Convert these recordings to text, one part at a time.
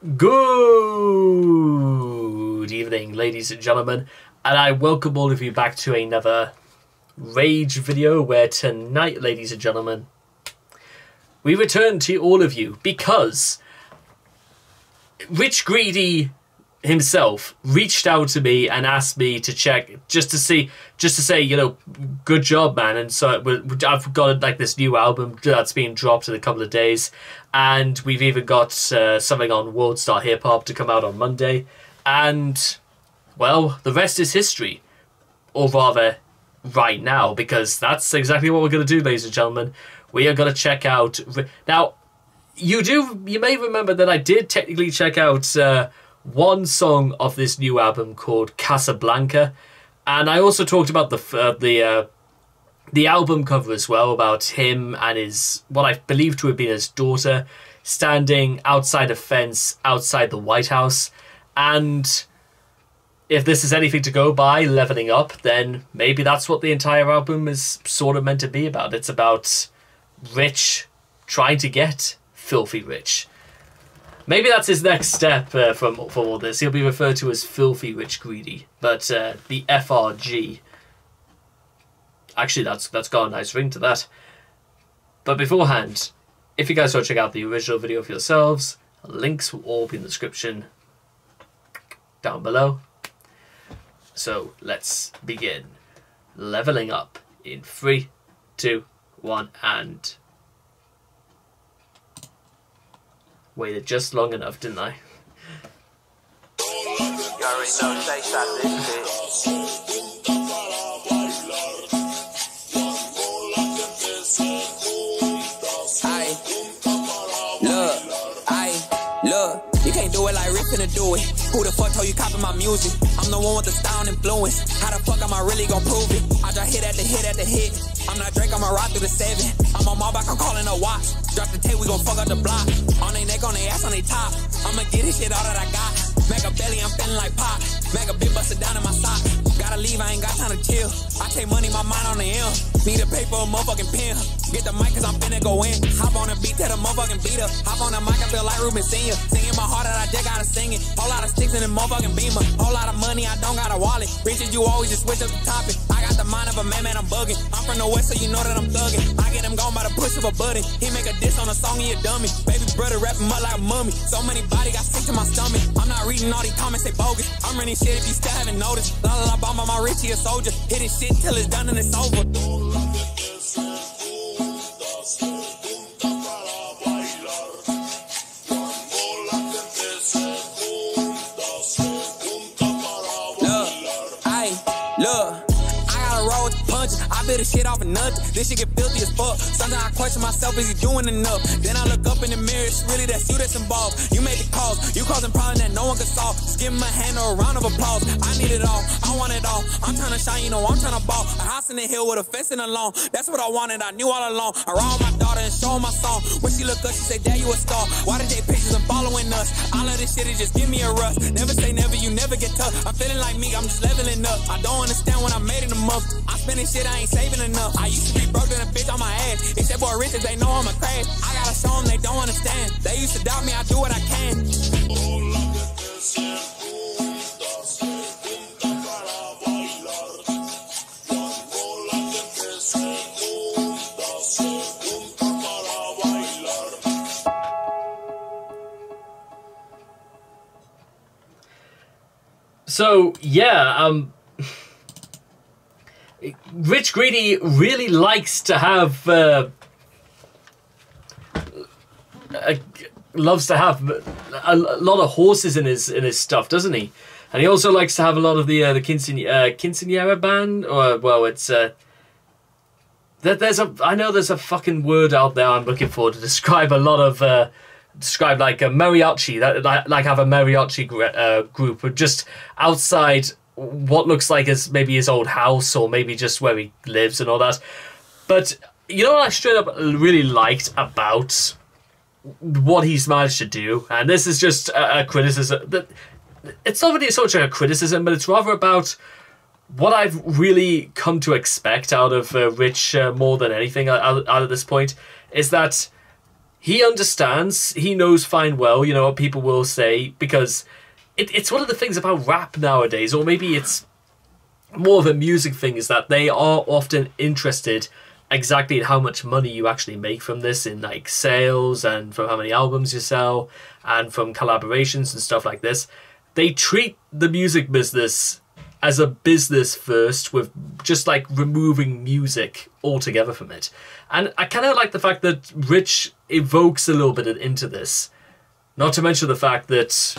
Good evening, ladies and gentlemen, and I welcome all of you back to another Rage video where tonight, ladies and gentlemen, we return to all of you because Rich Greedy himself reached out to me and asked me to check just to say, you know, good job, man. And so I've got like this new album that's being dropped in a couple of days, and we've even got something on World Star Hip Hop to come out on Monday, and well, the rest is history, or rather, right now, because that's exactly what we're going to do, ladies and gentlemen. We are going to check out now. You may remember that I did technically check out one song of this new album called Casablanca, and I also talked about the album cover as well, about him and his, what I believe to have been his daughter, standing outside a fence outside the White House. And if this is anything to go by, leveling up, then maybe that's what the entire album is sort of meant to be about. It's about Rich trying to get filthy rich. Maybe that's his next step from all this. He'll be referred to as Filthy Rich Greedy. But the FRG, actually that's got a nice ring to that. But beforehand, if you guys want to check out the original video for yourselves, links will all be in the description down below. So let's begin leveling up in 3, 2, 1, and waited just long enough, didn't I? You already know Shay shot this shit. Look, you can't do it like Rick finna do it. Who the fuck told you copy my music? I'm the one with the style and influence. How the fuck am I really gon' prove it? I just hit at the hit at the hit. I'm not Drake, I'ma ride through the 7. I'm on my back, I'm calling a watch. Drop the tape, we gon' fuck up the block. On they neck, on they ass, on they top. I'ma get this shit all that I got. Make a belly, I'm feeling like pop. Make a big busted down in my sock. Gotta leave, I ain't got time to chill. I take money, my mind on the M. Need a paper, a motherfucking pen. Get the mic, cause I'm finna go in. Hop on the beat, tell the motherfucking beat up. Hop on the mic, I feel like Ruben Senior. Singing my heart that I just gotta sing it. Whole lot of sticks in the motherfucking beamer. Whole lot of money, I don't got a wallet. Bitches, you always just switch up the topic. I got the mind of a man, I'm bugging. I'm from the west, so you know that I'm thugging. I get him gone by the push of a button. He make a diss on a song, he a dummy. Baby brother rapping mud like a mummy. So many body got sick to my stomach. I'm not reading all these comments, they bogus. I'm running shit if you still haven't noticed. La la la, bomb on my Richie, a soldier. Hitting shit till it's done and it's over. I bit the shit off of nothing. This shit get filthy as fuck. Sometimes I question myself, is he doing enough? Then I look up in the mirror, it's really that's you that's involved. You made the calls, you causing problems that no one can solve. Just give him a hand or a round of applause. I need it all, I want it all. I'm trying to shine, you know, I'm trying to ball. A house in the hill with a fence in the lawn. That's what I wanted, I knew all along. I ride with my daughter and show her my song. When she look up, she say, Dad, you a star. Why did they pictures and following us? All of this shit is just give me a rush. Never say never, you never get tough. I'm feeling like me, I'm just leveling up. I don't understand when I made it a month. I'm spending shit, I ain't saving enough. I used to be broke than a bitch on my ass. Except for riches, they know I'm a crash. I gotta show them they don't understand. They used to doubt me, I do what I can. So yeah, Rich Greedy really likes to have loves to have a lot of horses in his stuff, doesn't he? And he also likes to have a lot of the quinceañera band, or well, it's I know there's a fucking word out there I'm looking for to describe a lot of describe like a mariachi, like have a mariachi group just outside what looks like maybe his old house, or maybe just where he lives and all that. But you know what I straight up really liked about what he's managed to do, and this is just a criticism, that it's not really so much a criticism, but it's rather about what I've really come to expect out of Rich more than anything out at this point, is that he understands, he knows fine well, you know, what people will say, because it's one of the things about rap nowadays, or maybe it's more of a music thing, is that they are often interested exactly in how much money you actually make from this, in like sales and from how many albums you sell and from collaborations and stuff like this. They treat the music business as a business first, with just like removing music altogether from it. And I kind of like the fact that Rich evokes a little bit into this, not to mention the fact that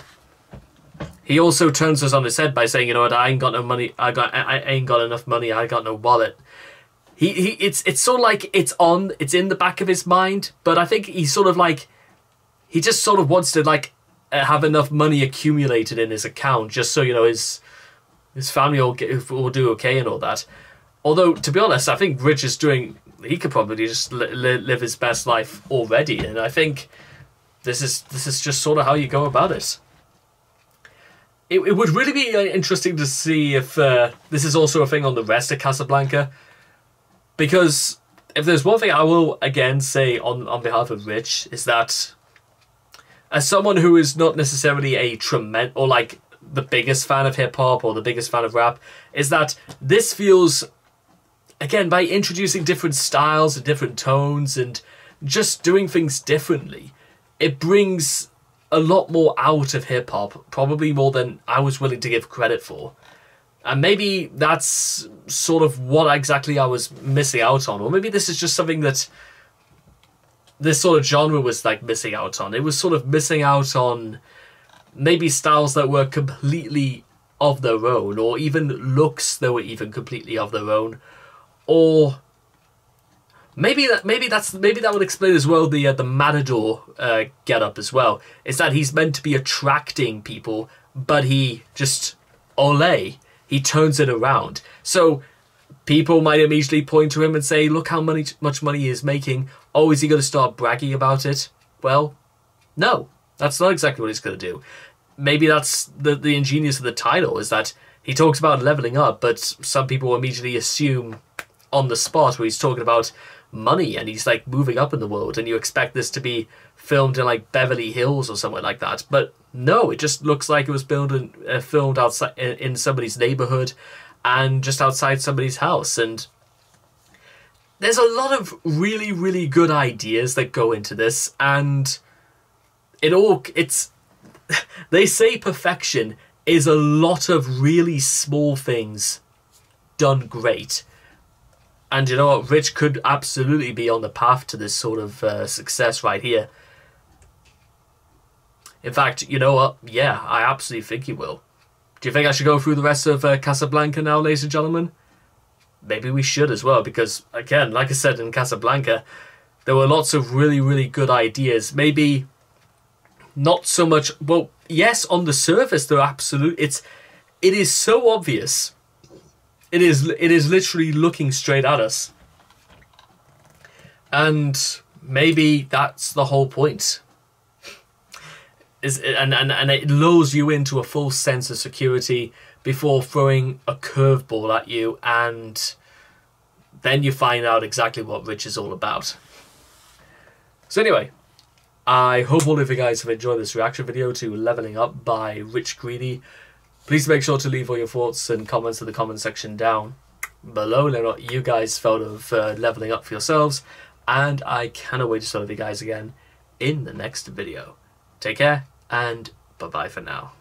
he also turns us on his head by saying, you know what, I ain't got no money, I ain't got enough money, I got no wallet. It's sort of like it's in the back of his mind, but I think he's sort of like, he just sort of wants to like have enough money accumulated in his account, just so, you know, his family will do okay and all that. Although, to be honest, I think Rich is he could probably just live his best life already, and I think this is just sort of how you go about it. It would really be interesting to see if this is also a thing on the rest of Casablanca. Because if there's one thing I will again say on behalf of Rich, is that as someone who is not necessarily a tremendous or like the biggest fan of hip hop or the biggest fan of rap, is that this feels, again, by introducing different styles and different tones and just doing things differently, it brings a lot more out of hip hop, probably more than I was willing to give credit for. And maybe that's sort of what exactly I was missing out on. Or maybe this is just something that this sort of genre was like missing out on. It was sort of missing out on maybe styles that were completely of their own, or even looks that were even completely of their own. Or maybe that would explain as well the Matador get up as well. Is that he's meant to be attracting people, but he just he turns it around. So people might immediately point to him and say, look how much money he is making. Oh, is he going to start bragging about it? Well, no, that's not exactly what he's going to do. Maybe that's the ingenious of the title, is that he talks about leveling up, but some people immediately assume on the spot where he's talking about money and he's like moving up in the world, and you expect this to be filmed in like Beverly Hills or somewhere like that. But no, it just looks like it was filmed outside in somebody's neighborhood and just outside somebody's house. And there's a lot of really, really good ideas that go into this, and it's they say perfection is a lot of really small things done great. And you know what, Rich could absolutely be on the path to this sort of success right here. In fact, you know what? Yeah, I absolutely think he will. Do you think I should go through the rest of Casablanca now, ladies and gentlemen? Maybe we should as well, because, again, like I said, in Casablanca, there were lots of really, really good ideas. Maybe not so much... Well, yes, on the surface, they're absolute... It is so obvious. It is literally looking straight at us. And maybe that's the whole point. And it lures you into a full sense of security before throwing a curveball at you, and then you find out exactly what Rich is all about. So anyway, I hope all of you guys have enjoyed this reaction video to Leveling Up by Rich Greedy. Please make sure to leave all your thoughts and comments in the comment section down below. Let me know what you guys felt of leveling up for yourselves. And I cannot wait to see you guys again in the next video. Take care, and bye-bye for now.